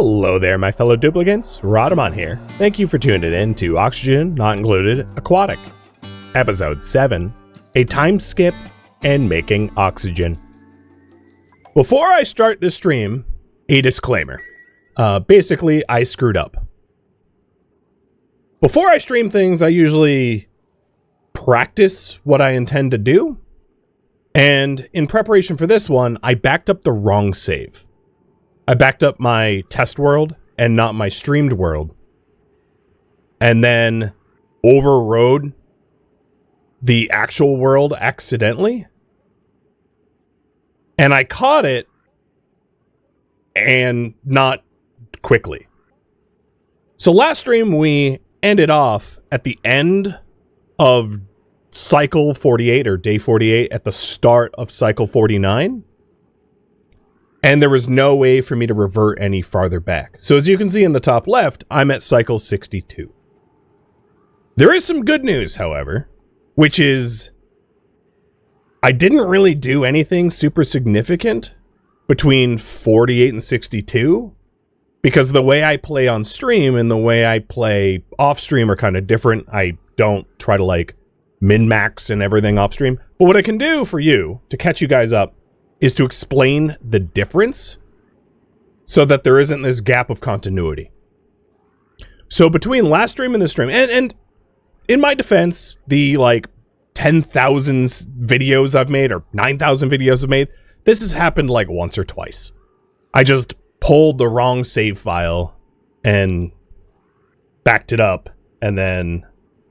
Hello there, my fellow duplicants. Rhadamant here. Thank you for tuning in to Oxygen Not Included Aquatic, Episode 7, A Time Skip and Making Oxygen. Before I start this stream, a disclaimer. Basically, I screwed up. Before I stream things, I usually practice what I intend to do. And in preparation for this one, I backed up the wrong save. I backed up my test world and not my streamed world. And then overrode the actual world accidentally. And I caught it and not quickly. So last stream we ended off at the end of cycle 48 or day 48 at the start of cycle 49. And there was no way for me to revert any farther back. So as you can see in the top left, I'm at cycle 62. There is some good news, however, which is I didn't really do anything super significant between 48 and 62 because the way I play on stream and the way I play off stream are kind of different. I don't try to like min-max and everything off stream. But what I can do for you to catch you guys up is to explain the difference so that there isn't this gap of continuity. So between last stream and this stream, and in my defense, the like 10,000 videos I've made or 9,000 videos I've made, this has happened like once or twice. I just pulled the wrong save file and backed it up, and then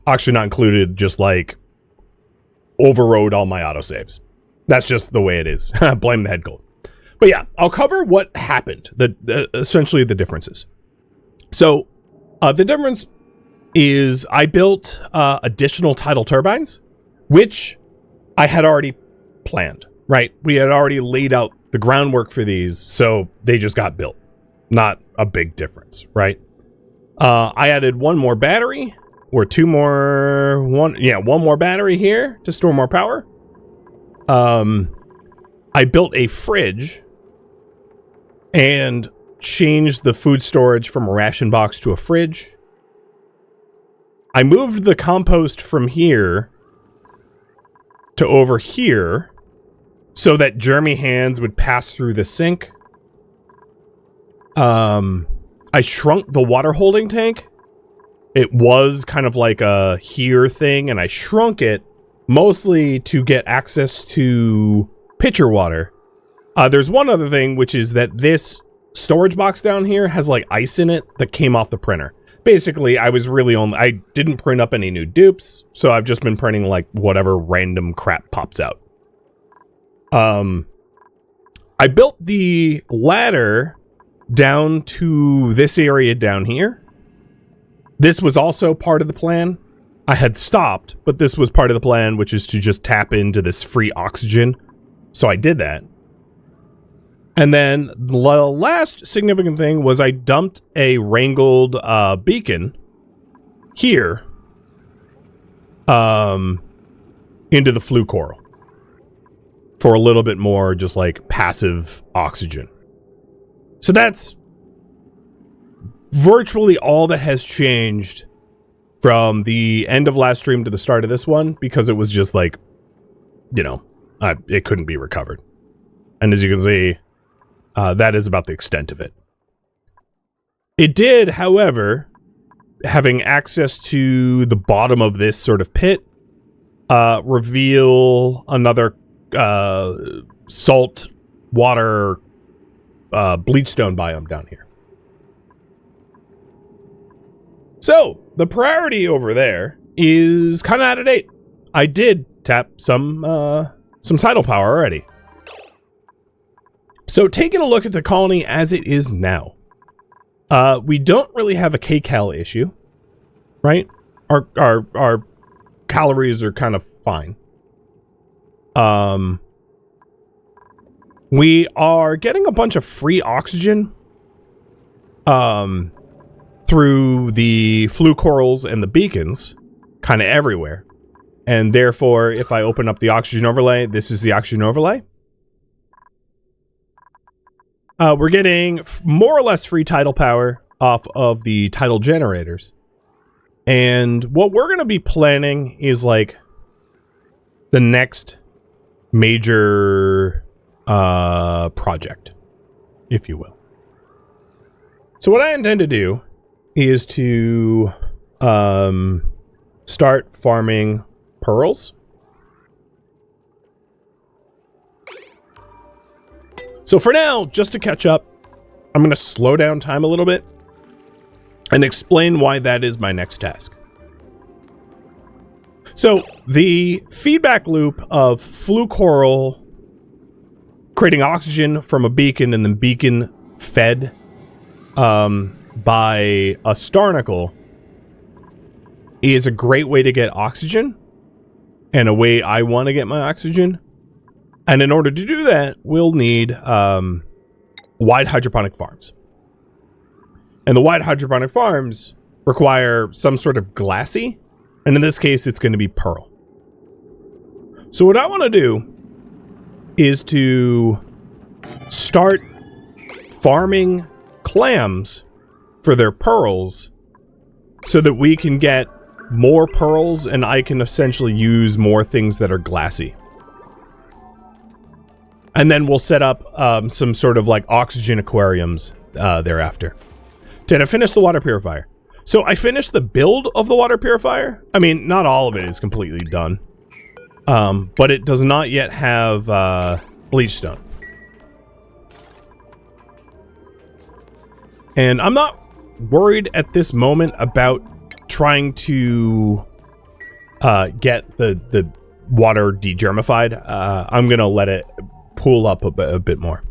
Oxygen Not Included just like overrode all my autosaves. That's just the way it is. Blame the head cold. But yeah, I'll cover what happened, essentially the differences. So the difference is I built additional tidal turbines, which I had already planned, right? We had already laid out the groundwork for these, so they just got built. Not a big difference, right? I added one more battery, or one more battery here to store more power. I built a fridge and changed the food storage from a ration box to a fridge. I moved the compost from here to over here so that germy hands would pass through the sink. I shrunk the water holding tank. It was kind of like a here thing, and I shrunk it mostly to get access to pitcher water. There's one other thing, which is that this storage box down here has like ice in it that came off the printer. Basically, I didn't print up any new dupes, so I've just been printing like whatever random crap pops out. I built the ladder down to this area down here. This was also part of the plan. I had stopped, but this was part of the plan, which is to just tap into this free oxygen. So I did that. And then the last significant thing was I dumped a wrangled beacon here into the flue coral for a little bit more just like passive oxygen. So that's virtually all that has changed from the end of last stream to the start of this one, because it was just like, it couldn't be recovered. And as you can see, that is about the extent of it. It did, however, having access to the bottom of this sort of pit, reveal another salt water bleachstone biome down here. So, the priority over there is kind of out of date. I did tap some tidal power already. So, taking a look at the colony as it is now, we don't really have a kcal issue, right? Our calories are kind of fine. We are getting a bunch of free oxygen through the flue corals and the beacons kind of everywhere. And therefore, if I open up the oxygen overlay, this is the oxygen overlay. we're getting more or less free tidal power off of the tidal generators. And what we're going to be planning is like the next major project, if you will. So what I intend to do is to start farming pearls. So for now, just to catch up, I'm going to slow down time a little bit and explain why that is my next task. So the feedback loop of flue coral creating oxygen from a beacon and then beacon fed by a starnacle is a great way to get oxygen and a way I want to get my oxygen. And in order to do that, we'll need wide hydroponic farms. And the wide hydroponic farms require some sort of glassy, and in this case, it's going to be pearl. So what I want to do is to start farming clams for their pearls so that we can get more pearls and I can essentially use more things that are glassy. And then we'll set up some sort of like oxygen aquariums thereafter. Did I finish the water purifier? So I finished the build of the water purifier. I mean, not all of it is completely done. But it does not yet have bleach stone. And I'm not worried at this moment about trying to get the water degermified. I'm going to let it pool up a bit more.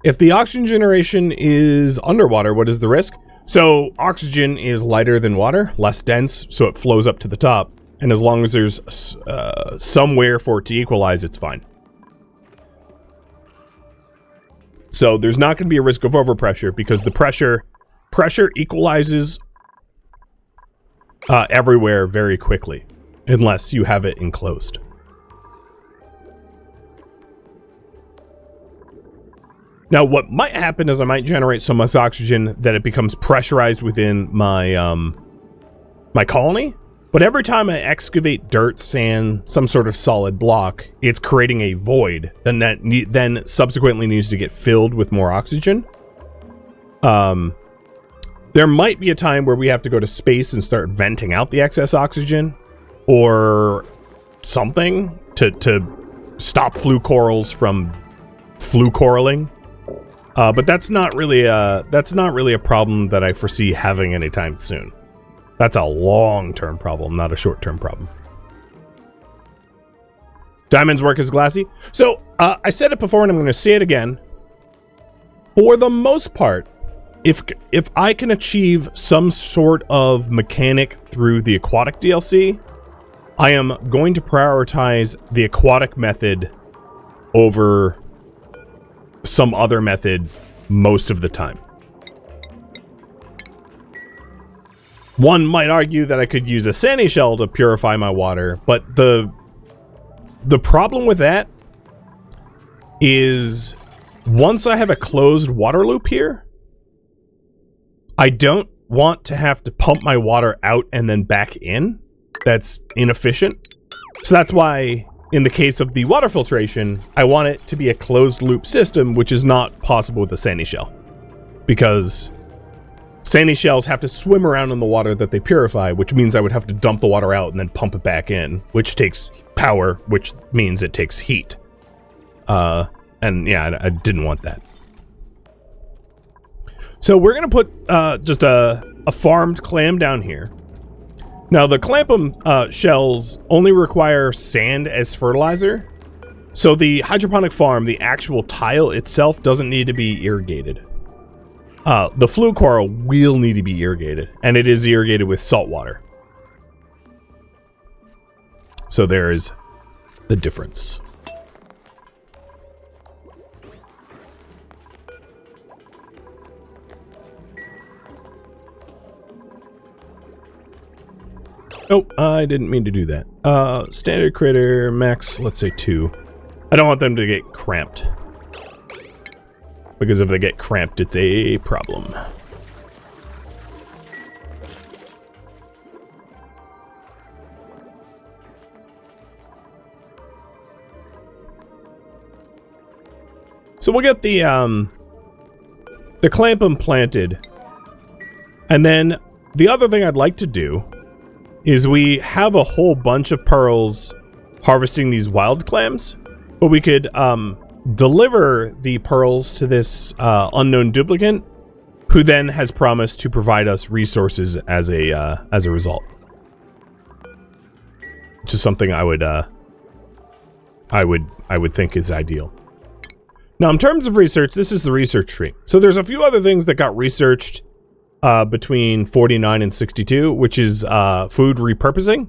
If the oxygen generation is underwater, what is the risk? So oxygen is lighter than water, less dense, so it flows up to the top. And as long as there's somewhere for it to equalize, it's fine. So there's not going to be a risk of overpressure because the pressure equalizes everywhere very quickly, unless you have it enclosed. Now, what might happen is I might generate so much oxygen that it becomes pressurized within my my colony. But every time I excavate dirt, sand, some sort of solid block, it's creating a void. Then subsequently needs to get filled with more oxygen. There might be a time where we have to go to space and start venting out the excess oxygen, or something to stop flue corals from flue coraling. But that's not really a problem that I foresee having anytime soon. That's a long-term problem, not a short-term problem. Diamonds work as glassy. So I said it before, and I'm going to say it again. For the most part, if I can achieve some sort of mechanic through the aquatic DLC, I am going to prioritize the aquatic method over some other method most of the time. One might argue that I could use a sandy shell to purify my water, but the problem with that is once I have a closed water loop here, I don't want to have to pump my water out and then back in. That's inefficient. So that's why in the case of the water filtration, I want it to be a closed loop system, which is not possible with a sandy shell, because sandy shells have to swim around in the water that they purify, which means I would have to dump the water out and then pump it back in, which takes power, which means it takes heat. And yeah, I didn't want that. So we're going to put just a farmed clam down here. Now, the clampum shells only require sand as fertilizer. So the hydroponic farm, the actual tile itself, doesn't need to be irrigated. The flue coral will need to be irrigated, and it is irrigated with salt water. So there's the difference. Oh, I didn't mean to do that. Standard critter, max, let's say 2. I don't want them to get cramped. because if they get cramped, it's a problem. So we'll get the clamp implanted. And then the other thing I'd like to do is we have a whole bunch of pearls harvesting these wild clams, but we could deliver the pearls to this unknown duplicant, who then has promised to provide us resources as a result. Which is something I would think is ideal. Now, in terms of research, this is the research tree. So there's a few other things that got researched between 49 and 62, which is food repurposing,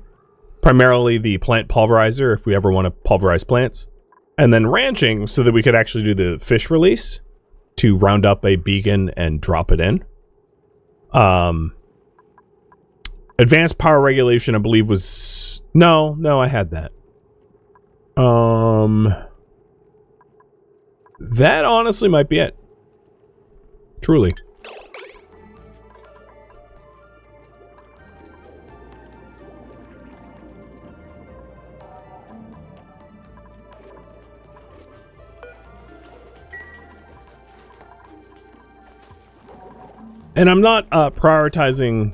primarily the plant pulverizer, if we ever want to pulverize plants, and then ranching so that we could actually do the fish release to round up a beacon and drop it in. Advanced power regulation, I believe, was... No, I had that. That honestly might be it. Truly. And I'm not prioritizing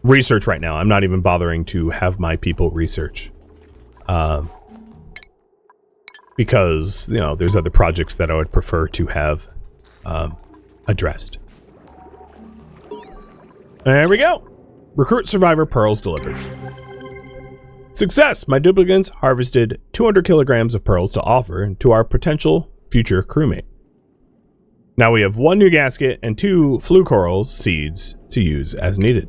research right now. I'm not even bothering to have my people research. Because, you know, there's other projects that I would prefer to have addressed. There we go. Recruit survivor pearls delivered. Success! My duplicants harvested 200 kilograms of pearls to offer to our potential future crewmate. Now we have 1 new gasket and 2 flue coral seeds to use as needed.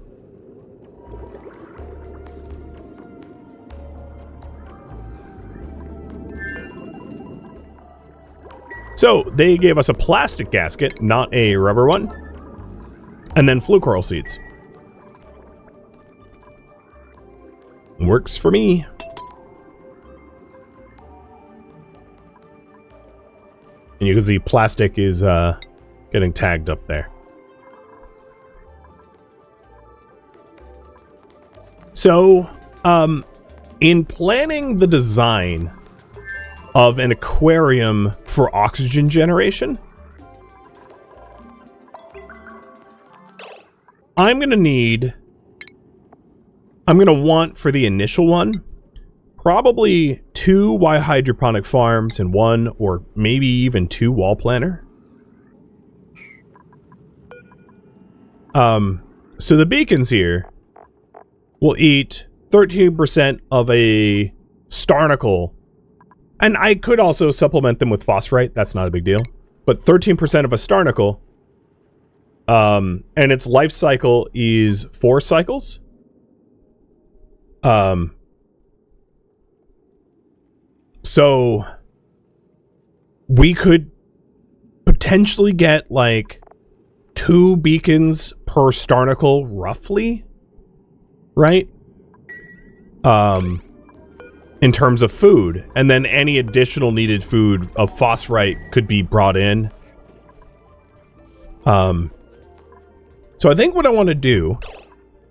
So, they gave us a plastic gasket, not a rubber one, and then flue coral seeds. Works for me. And you can see plastic is getting tagged up there. So, in planning the design of an aquarium for oxygen generation, I'm going to want for the initial one, probably 2 Y hydroponic farms and 1 or maybe even 2 wall planter. So the beacons here will eat 13% of a starnacle. And I could also supplement them with phosphorite. That's not a big deal. But 13% of a starnacle. And its life cycle is 4 cycles. So we could potentially get like 2 beacons per starnacle, roughly. Right? In terms of food, and then any additional needed food of phosphorite could be brought in. So I think what I want to do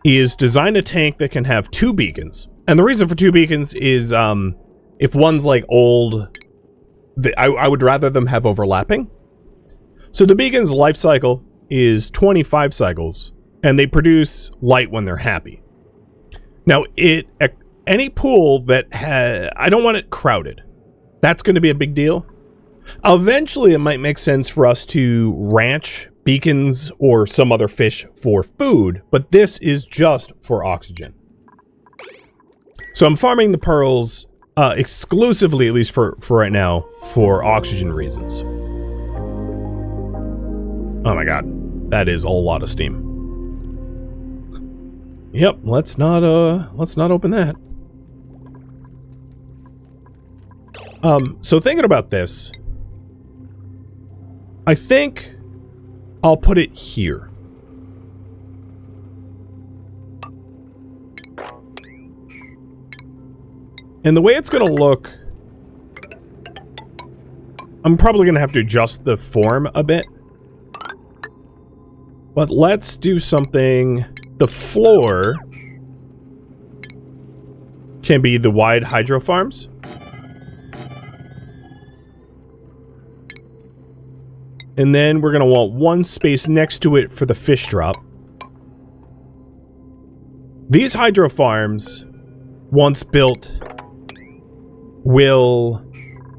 is design a tank that can have 2 beacons. And the reason for 2 beacons is if one's like old, I would rather them have overlapping. So the beacon's life cycle is 25 cycles, and they produce light when they're happy. Now, any pool that I don't want it crowded. That's going to be a big deal. Eventually, it might make sense for us to ranch beacons or some other fish for food, but this is just for oxygen. So I'm farming the pearls exclusively, at least for right now, for oxygen reasons. Oh my god, that is a lot of steam. Yep, let's not open that. So thinking about this, I think I'll put it here. And the way it's going to look I'm probably going to have to adjust the form a bit. But let's do something. The floor can be the wide hydro farms. And then we're going to want one space next to it for the fish drop. These hydro farms, once built, will...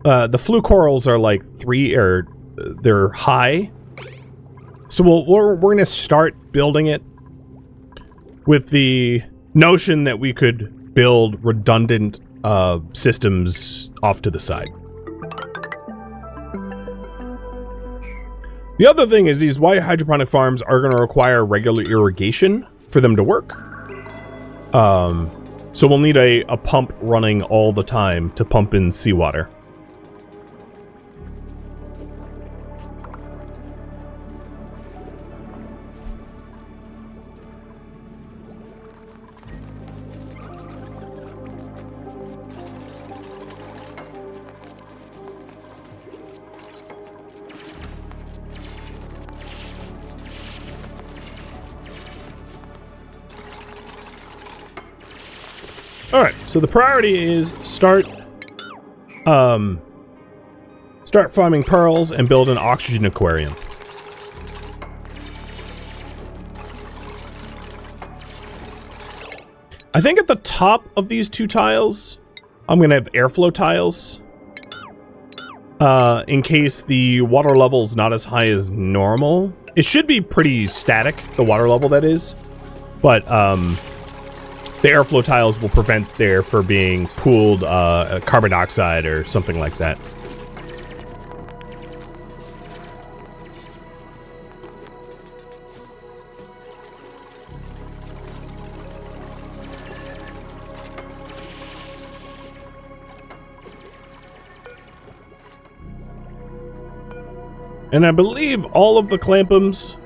the flue corals are like they're high. So we're going to start building it with the notion that we could build redundant systems off to the side. The other thing is these white hydroponic farms are going to require regular irrigation for them to work. So we'll need a pump running all the time to pump in seawater. Alright, so the priority is start farming pearls and build an oxygen aquarium. I think at the top of these two tiles, I'm going to have airflow tiles. In case the water level is not as high as normal. It should be pretty static, the water level that is. But, the airflow tiles will prevent there for being pooled carbon dioxide or something like that. And I believe all of the clampums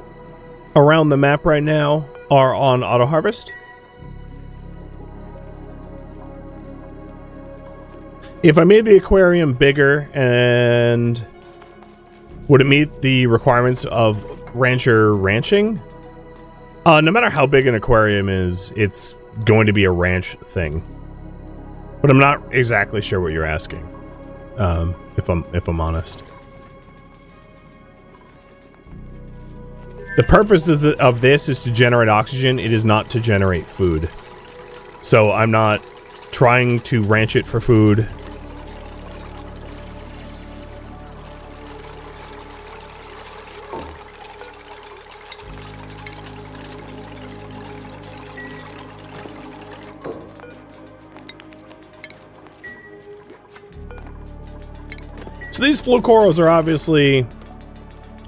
around the map right now are on auto harvest. If I made the aquarium bigger, and would it meet the requirements of rancher ranching? No matter how big an aquarium is, it's going to be a ranch thing. But I'm not exactly sure what you're asking, if I'm honest. The purpose of this is to generate oxygen. It is not to generate food. So I'm not trying to ranch it for food. So these flue corals are obviously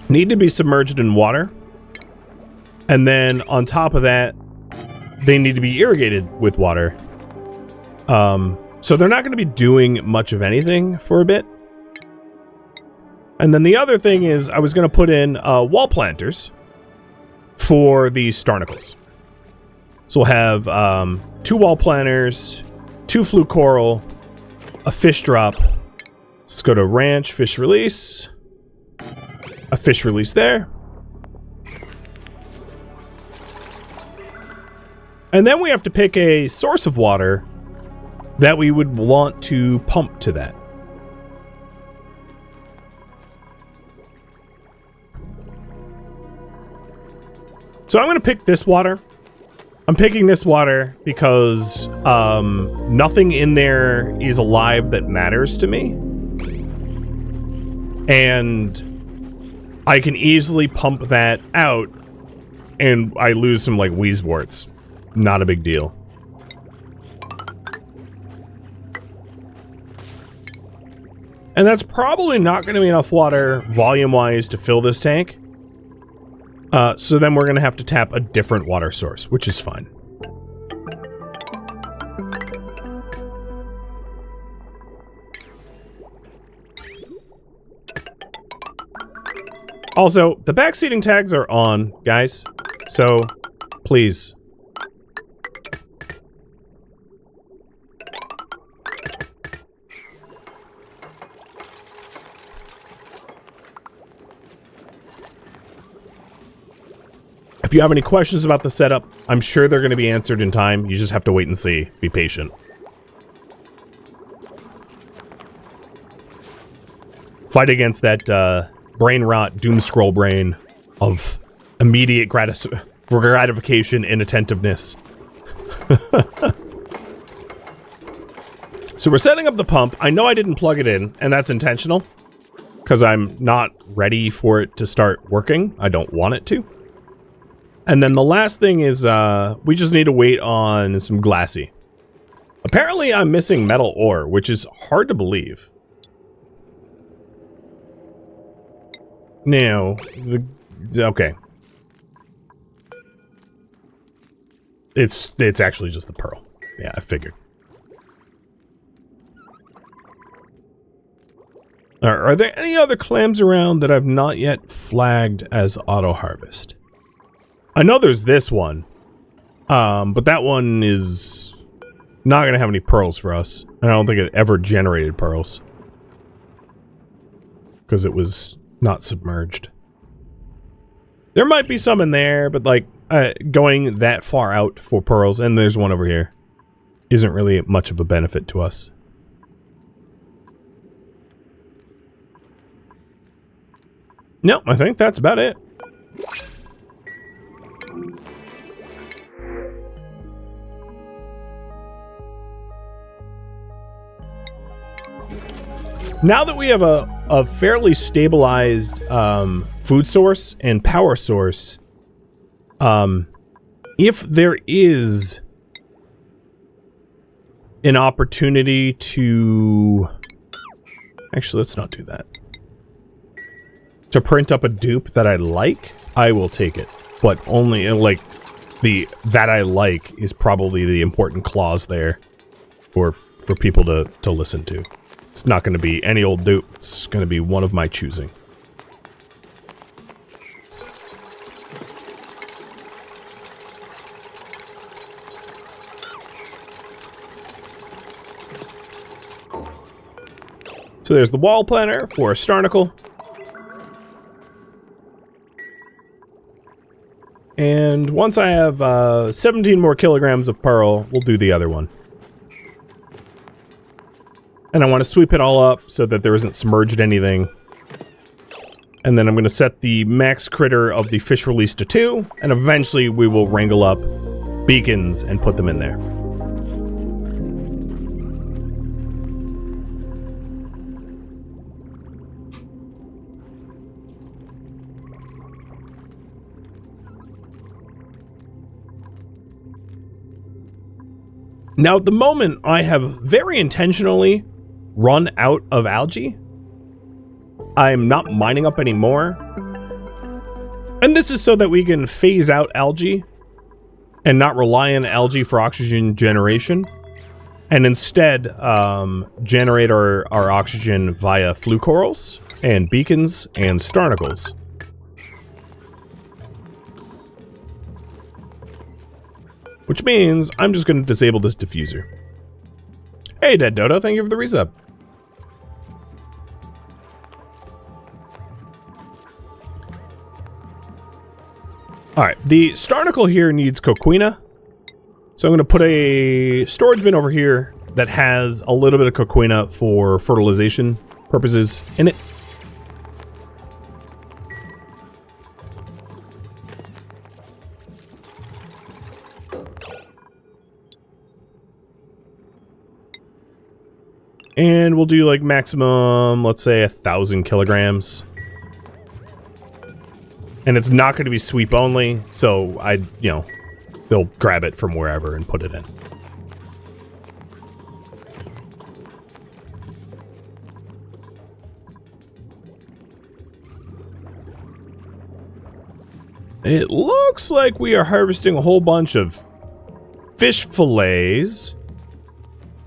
need to be submerged in water. And then on top of that, they need to be irrigated with water. So they're not going to be doing much of anything for a bit. And then the other thing is I was going to put in wall planters for these starnacles. So we'll have 2 wall planters, 2 flue coral, a fish drop. Let's go to ranch, fish release. A fish release there. And then we have to pick a source of water that we would want to pump to that. So I'm going to pick this water. I'm picking this water because nothing in there is alive that matters to me. And I can easily pump that out and I lose some like wheezeworts. Not a big deal. And that's probably not going to be enough water volume-wise to fill this tank. So then we're going to have to tap a different water source, which is fine. Also, the backseating tags are on, guys. So, please. you have any questions about the setup, I'm sure they're going to be answered in time. You just have to wait and see. Be patient. Fight against that brain rot, doom scroll brain of immediate gratification and attentiveness. So we're setting up the pump. I know I didn't plug it in, and that's intentional, because I'm not ready for it to start working. I don't want it to. And then the last thing is we just need to wait on some glassy. Apparently I'm missing metal ore, which is hard to believe. Now, okay. It's actually just the pearl. Yeah, I figured. Are there any other clams around that I've not yet flagged as auto harvest? I know there's this one, but that one is not going to have any pearls for us. I don't think it ever generated pearls because it was not submerged. There might be some in there, but like going that far out for pearls, and there's one over here, isn't really much of a benefit to us. No, I think that's about it. Now that we have a fairly stabilized food source and power source, if there is an opportunity to... Actually, let's not do that. To print up a dupe that I like, I will take it. But only, like, the that I like is probably the important clause there for people to listen to. It's not going to be any old dupe. It's going to be one of my choosing. So there's the wall planner for a Starnacle. And once I have 17 more kilograms of pearl, we'll do the other one. And I want to sweep it all up so that there isn't submerged anything. And then I'm going to set the max critter of the fish release to 2, and eventually we will wrangle up beacons and put them in there. Now, at the moment, I have very intentionally run out of algae. I'm not mining up anymore. And this is so that we can phase out algae and not rely on algae for oxygen generation. And instead, generate our oxygen via flue corals and beacons and starnacles. Which means I'm just going to disable this diffuser. Hey, Dead Dodo, thank you for the resub. Alright, the Starnacle here needs coquina. So I'm going to put a storage bin over here that has a little bit of coquina for fertilization purposes in it. And we'll do like maximum, let's say 1,000 kilograms. And it's not going to be sweep only, so they'll grab it from wherever and put it in. It looks like we are harvesting a whole bunch of fish fillets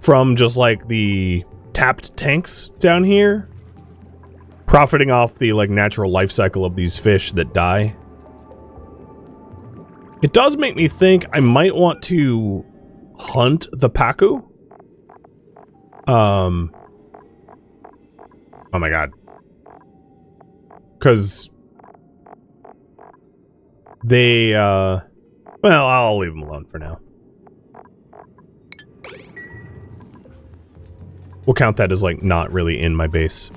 from just like the tapped tanks down here, profiting off the like natural life cycle of these fish that die. It does make me think I might want to hunt the pacu. Oh my god. Because they, well, I'll leave them alone for now. We'll count that as, like, not really in my base.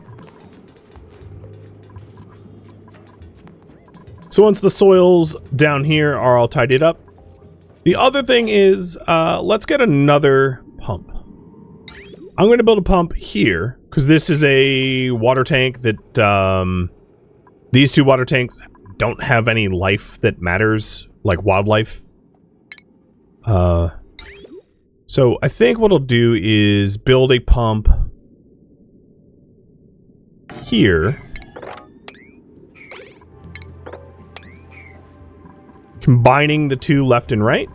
So once the soils down here are all tidied up, the other thing is, let's get another pump. I'm going to build a pump here, because this is a water tank that, these two water tanks don't have any life that matters, like wildlife. So I think what I'll do is build a pump here. Combining the two left and right.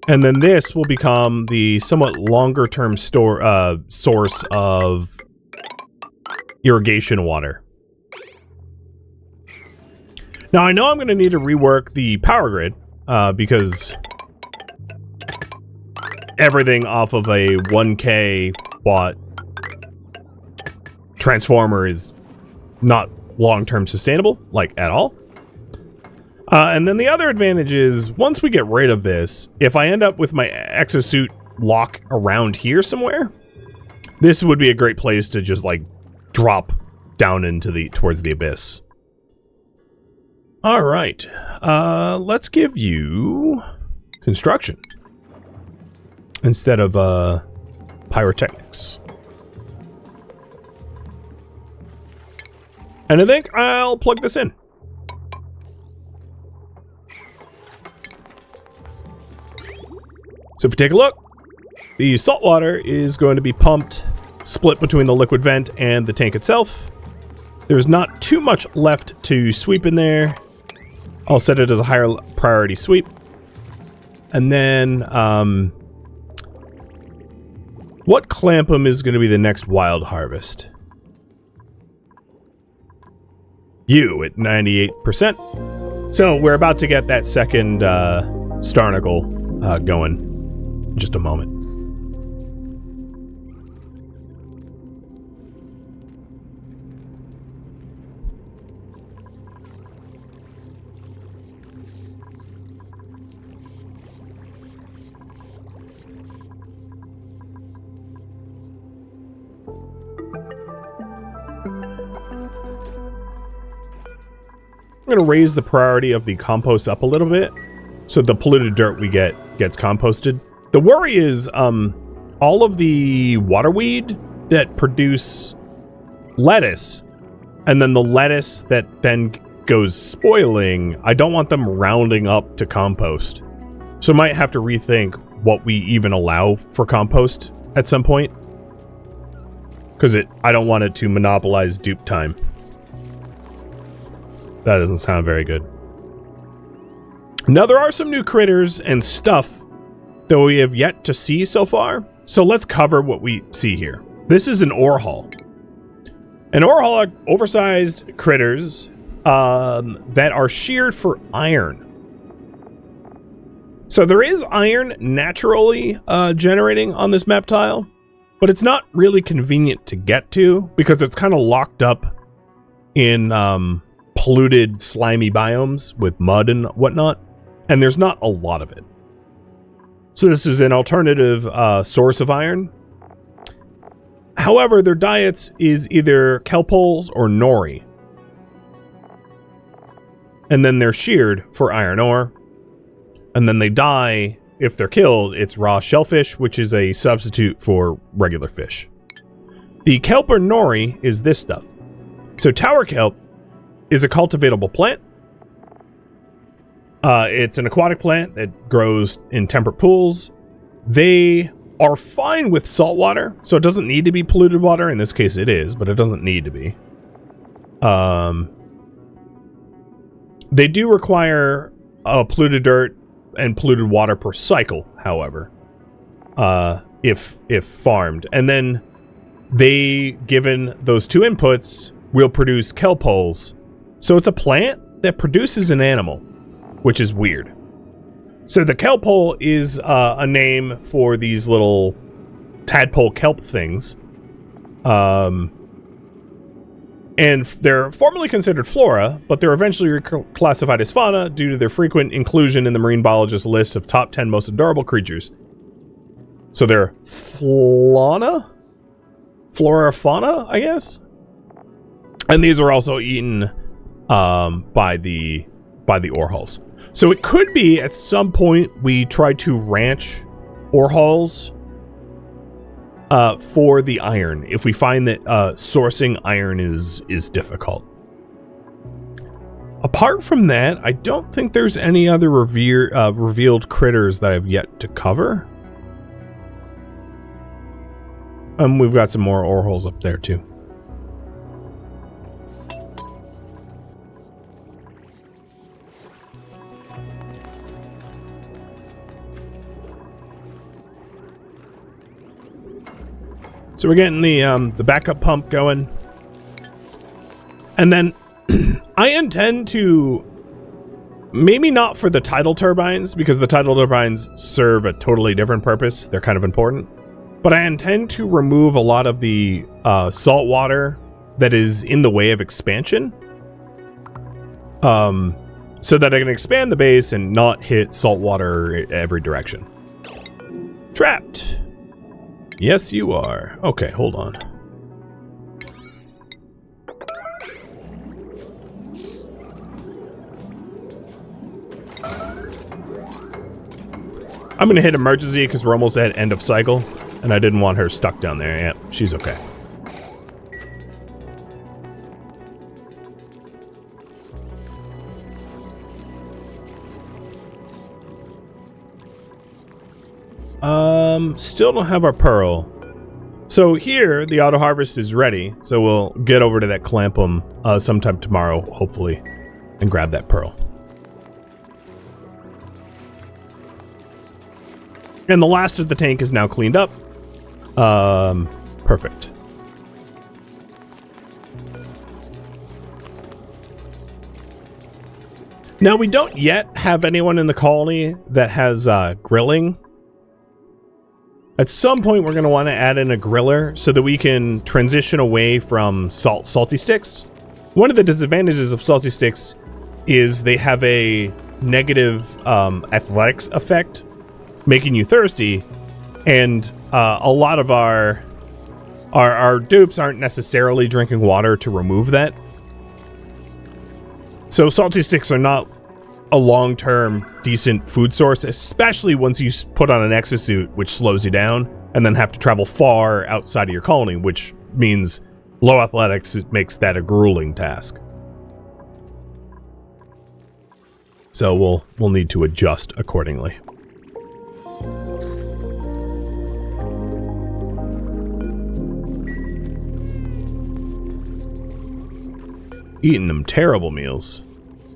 And then this will become the somewhat longer term source of irrigation water. Now I know I'm going to need to rework the power grid because everything off of a 1K watt transformer is not long-term sustainable, like at all. And then the other advantage is once we get rid of this, if I end up with my exosuit lock around here somewhere, this would be a great place to just like drop down into towards the abyss. All right, let's give you construction instead of pyrotechnics. And I think I'll plug this in. So if you take a look, the salt water is going to be pumped, split between the liquid vent and the tank itself. There's not too much left to sweep in there. I'll set it as a higher priority sweep. And then, what clampum is going to be the next wild harvest? You at 98%. So we're about to get that second Starnacle going in just a moment. I'm going to raise the priority of the compost up a little bit so the polluted dirt we get gets composted. The worry is all of the waterweed that produce lettuce and then the lettuce that then goes spoiling, I don't want them rounding up to compost. So I might have to rethink what we even allow for compost at some point, because I don't want it to monopolize dupe time. That doesn't sound very good. Now, there are some new critters and stuff that we have yet to see so far. So let's cover what we see here. This is an ore hull. An ore hull are oversized critters that are sheared for iron. So there is iron naturally generating on this map tile, but it's not really convenient to get to because it's kind of locked up in polluted, slimy biomes with mud and whatnot, and there's not a lot of it. So this is an alternative source of iron. However, their diets is either kelp holes or nori. And then they're sheared for iron ore. And then they die. If they're killed, it's raw shellfish, which is a substitute for regular fish. The kelp or nori is this stuff. So tower kelp is a cultivatable plant. It's an aquatic plant that grows in temperate pools. They are fine with salt water, so it doesn't need to be polluted water. In this case it is, but it doesn't need to be. They do require polluted dirt and polluted water per cycle, however, if farmed. And then they, given those two inputs, will produce kelp holes. So it's a plant that produces an animal, which is weird. So the kelp hole is a name for these little tadpole kelp things. And they're formerly considered flora, but they're eventually classified as fauna due to their frequent inclusion in the marine biologist's list of top 10 most adorable creatures. So they're flora, fauna, I guess. And these are also eaten by the orholes. So it could be at some point we try to ranch orholes for the iron if we find that sourcing iron is difficult. Apart from that, I don't think there's any other revealed critters that I've yet to cover. We've got some more orholes up there too. So we're getting the backup pump going. And then I intend to, maybe not for the tidal turbines, because the tidal turbines serve a totally different purpose. They're kind of important. But I intend to remove a lot of the salt water that is in the way of expansion. So that I can expand the base and not hit salt water every direction. Trapped. Yes, you are. Okay, hold on. I'm going to hit emergency because we're almost at end of cycle. And I didn't want her stuck down there. Yeah, she's okay. Still don't have our pearl. So here, the auto harvest is ready. So we'll get over to that clampum sometime tomorrow, hopefully, and grab that pearl. And the last of the tank is now cleaned up. Perfect. Now, we don't yet have anyone in the colony that has grilling. At some point, we're going to want to add in a griller so that we can transition away from salty sticks. One of the disadvantages of salty sticks is they have a negative athletics effect, making you thirsty, and a lot of our dupes aren't necessarily drinking water to remove that. So salty sticks are not a long-term decent food source, especially once you put on an exosuit, which slows you down, and then have to travel far outside of your colony, which means low athletics makes that a grueling task. So we'll need to adjust accordingly. Eating them terrible meals.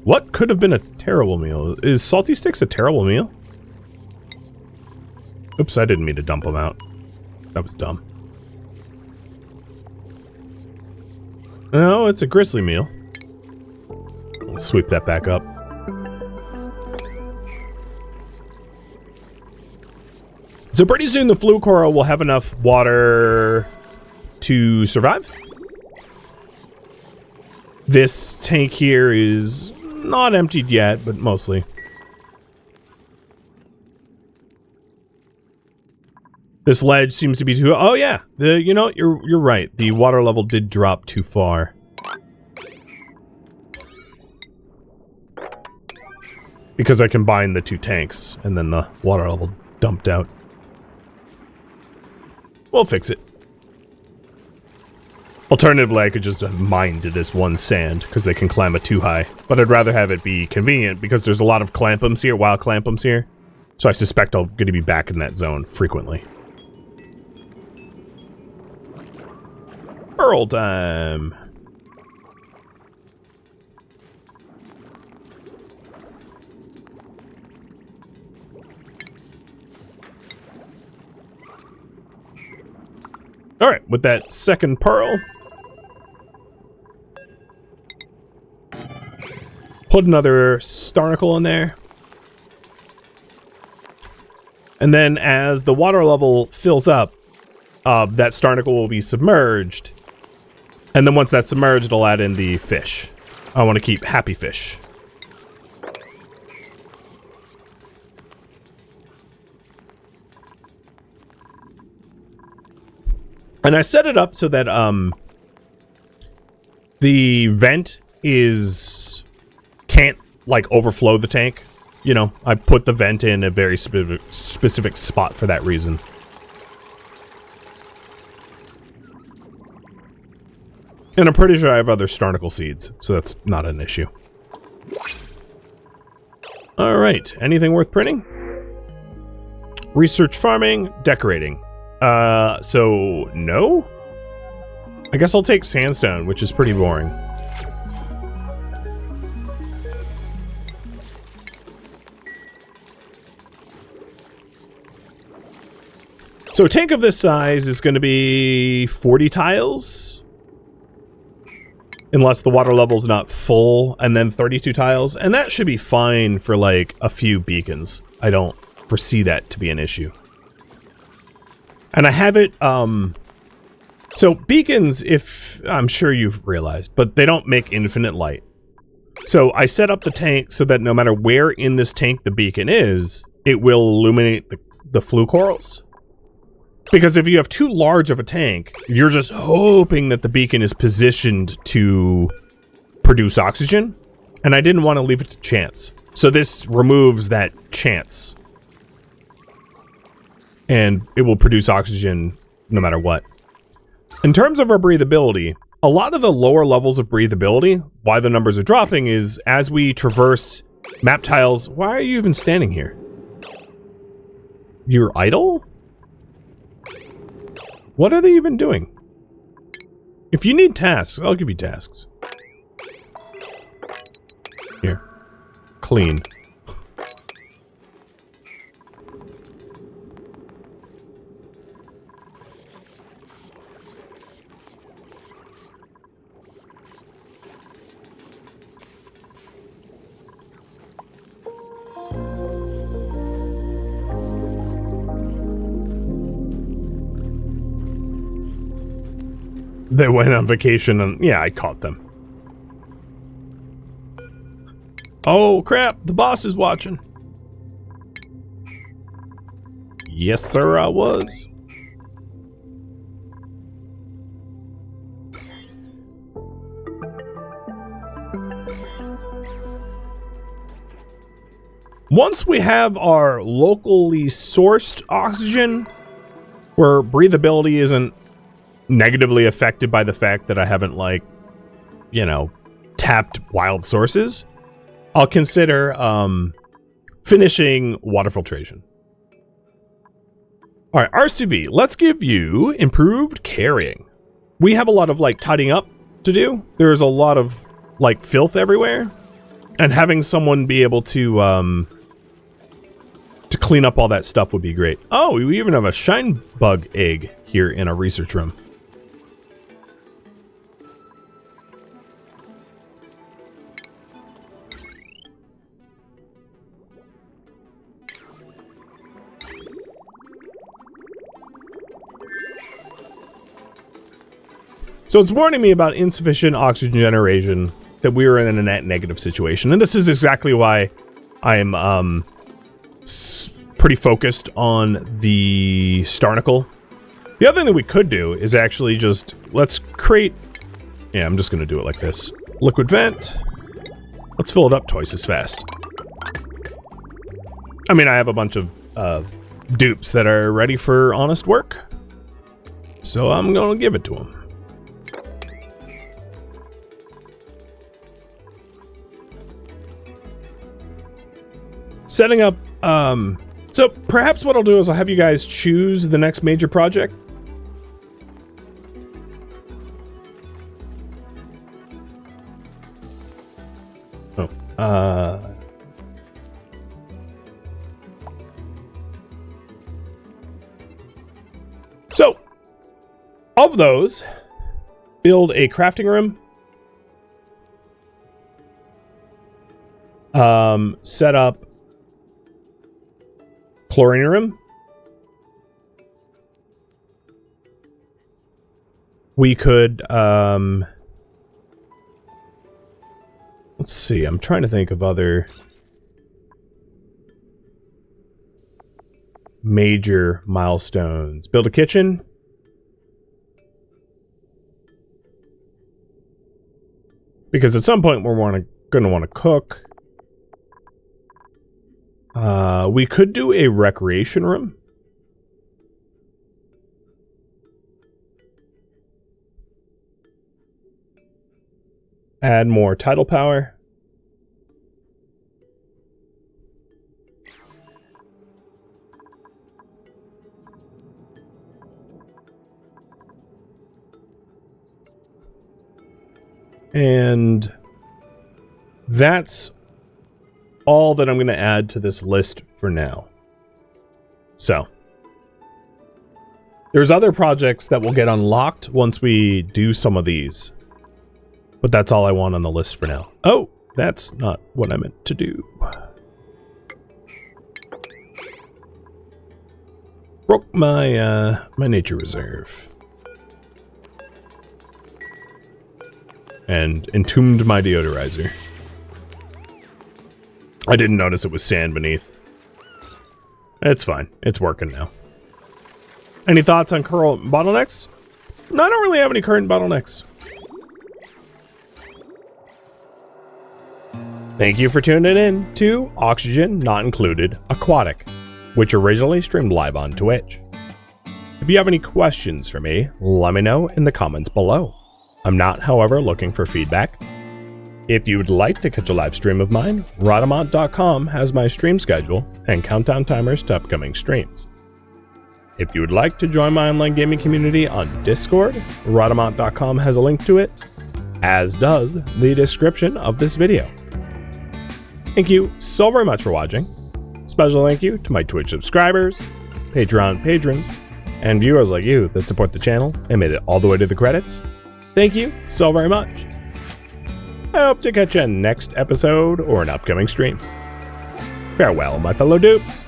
What could have been a terrible meal? Is salty sticks a terrible meal? Oops, I didn't mean to dump them out. That was dumb. No, it's a grizzly meal. Let's sweep that back up. So pretty soon the fluke coral will have enough water to survive. This tank here is not emptied yet, but mostly. This ledge seems to be too... Oh yeah, you know, you're right. The water level did drop too far. Because I combined the two tanks, and then the water level dumped out. We'll fix it. Alternatively, I could just mine to this one sand, because they can climb it too high. But I'd rather have it be convenient, because there's a lot of clampums here, wild clampums here. So I suspect I'm going to be back in that zone frequently. Pearl time! Alright, with that second pearl, put another starnacle in there. And then as the water level fills up, that starnacle will be submerged. And then once that's submerged, I'll add in the fish. I want to keep happy fish. And I set it up so that the vent can't like overflow the tank. You know, I put the vent in a very specific spot for that reason. And I'm pretty sure I have other starnacle seeds, so that's not an issue. Alright, anything worth printing? Research farming, decorating. So, no? I guess I'll take sandstone, which is pretty boring. So a tank of this size is going to be 40 tiles. Unless the water level's not full, and then 32 tiles. And that should be fine for, like, a few beacons. I don't foresee that to be an issue. And I have it, so beacons, if I'm sure you've realized, but they don't make infinite light. So I set up the tank so that no matter where in this tank the beacon is, it will illuminate the flue corals. Because if you have too large of a tank, you're just hoping that the beacon is positioned to produce oxygen. And I didn't want to leave it to chance. So this removes that chance. And it will produce oxygen no matter what. In terms of our breathability, a lot of the lower levels of breathability, why the numbers are dropping, is as we traverse map tiles. Why are you even standing here? You're idle? What are they even doing? If you need tasks, I'll give you tasks. Here. Clean. They went on vacation and yeah, I caught them. Oh crap, the boss is watching. Yes sir, I was. Once we have our locally sourced oxygen, where breathability isn't negatively affected by the fact that I haven't, like, you know, tapped wild sources, I'll consider finishing water filtration. Alright, RCV, let's give you improved carrying. We have a lot of, like, tidying up to do. There's a lot of, like, filth everywhere. And having someone be able to clean up all that stuff would be great. Oh, we even have a shine bug egg here in our research room. So it's warning me about insufficient oxygen generation, that we are in a net negative situation. And this is exactly why I'm pretty focused on the Starnacle. The other thing that we could do is actually just, let's create, yeah, I'm just going to do it like this. Liquid vent. Let's fill it up twice as fast. I mean, I have a bunch of dupes that are ready for honest work. So I'm going to give it to them. Setting up, so perhaps what I'll do is I'll have you guys choose the next major project. Oh, so, of those, build a crafting room. Set up chlorine room. We could, let's see, I'm trying to think of other major milestones. Build a kitchen. Because at some point we're going to want to cook. We could do a recreation room. Add more tidal power. And that's all that I'm going to add to this list for now. So, there's other projects that will get unlocked once we do some of these. But that's all I want on the list for now. Oh, that's not what I meant to do. Broke my my nature reserve. And entombed my deodorizer. I didn't notice it was sand beneath. It's fine. It's working now. Any thoughts on current bottlenecks? No, I don't really have any current bottlenecks. Thank you for tuning in to Oxygen Not Included Aquatic, which originally streamed live on Twitch. If you have any questions for me, let me know in the comments below. I'm not, however, looking for feedback. If you would like to catch a live stream of mine, Rhadamant.com has my stream schedule and countdown timers to upcoming streams. If you would like to join my online gaming community on Discord, Rhadamant.com has a link to it, as does the description of this video. Thank you so very much for watching. Special thank you to my Twitch subscribers, Patreon patrons, and viewers like you that support the channel and made it all the way to the credits. Thank you so very much. I hope to catch you next episode or an upcoming stream. Farewell, my fellow dupes.